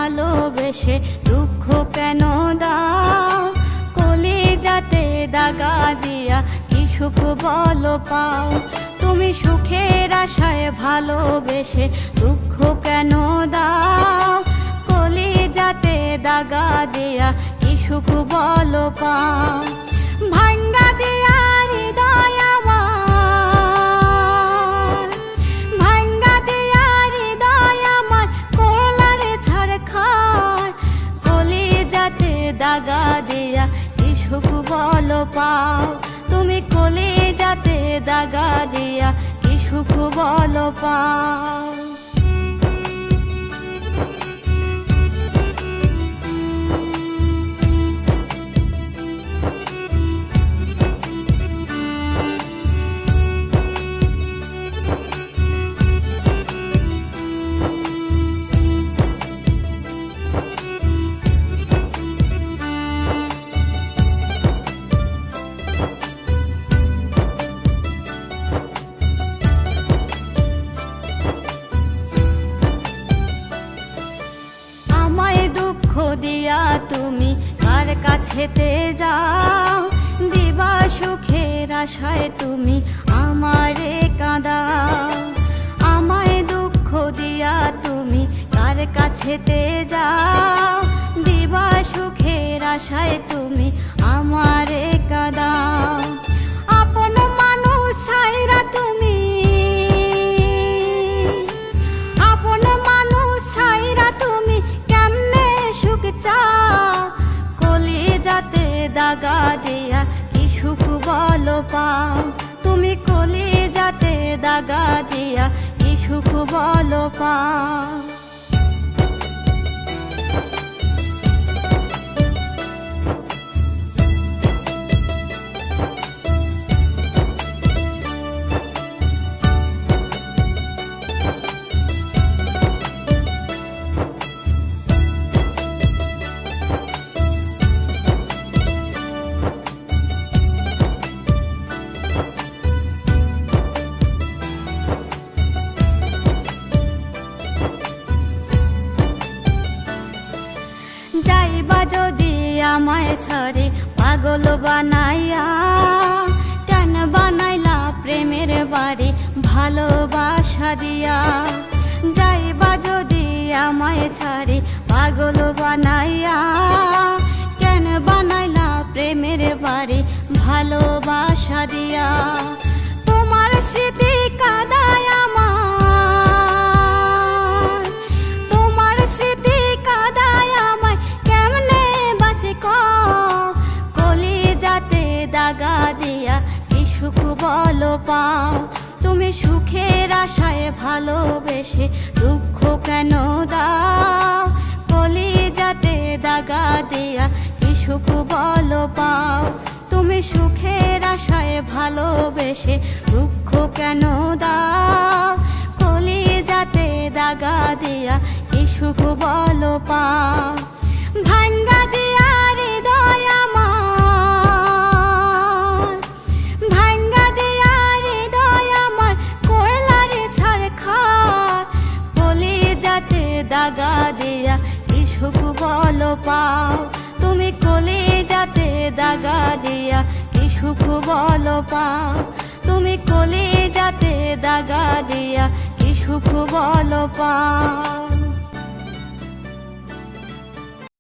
ভালোবেসে দুঃখ কেন দাও? কলিজাতে দাগা দিয়া কি সুখ বলো পাও? তুমি সুখের আশায় ভালোবেসে দুঃখ কেন দাও? কলিজাতে দাগা দিয়া কি সুখ বলো পাও? ভাঙ্গা দিয়া হৃদয় আমার, ভাঙ্গা দিয়া হৃদয় আমার করলারে ছাড়খাড়। কলিজাতে দাগা দিয়া কি সুখ বলো পাও? তুমি কলিজাতে দাগা দিয়া কি সুখ বলো পাও? দুঃখ দিয়া তুমি কার কাছেতে যাও? দিবা সুখের আশায় তুমি আমারে কাঁদাও। আমায় দুঃখ দিয়া তুমি কার কাছেতে যাও? দিবা সুখের আশায় তুমি আমারে কাঁদাও। আপন মানুষ ছাইরা তুমি, আপন মানুষ ছাইরা তুমি সুখ চাও? কলিজাতে দাগা দিয়া কি সুখ বলো পাও? তুমি কলিজাতে দাগা দিয়া কি সুখ বলো পাও? যাইবা যদি আমায় ছাড়ে পাগল বানাইয়া, কেন বানাইলা প্রেমের বাড়ি ভালোবাসা দিয়া? যাইবা যদি আমায় ছাড়ে পাগল বানাইয়া, কেন বানাইলা প্রেমের বাড়ি ভালোবাসা দিয়া? তোমার স্মৃতি কাঁদায় আমার, তোমার স্মৃতি কাঁদায় আমায় কেমনে বাঁচে কও? কলিজাতে দাগা দিয়া কি সুখ বলো পাও? তুমি সুখের আশায় ভালোবেসে দুঃখ কেন দাও? কলিজাতে দাগা দিয়া কি সুখ বলো পাও? তুমি সুখের আশায় ভালোবেসে দুঃখ কেন দাও? কলিজাতে দাগা দিয়া কি সুখ বলো পাও? ভাঙ্গা দিয়া হৃদয় আমার, ভাঙ্গা দিয়া হৃদয় আমার করলারে ছাড়খাড়। কলিজাতে দাগা দিয়া কি সুখ বলো পাও? তুমি কলিজাতে দাগা দিয়া কি সুখ বলো পাও? তুমি কলিজাতে দাগা দিয়া কি সুখ বলো পাও?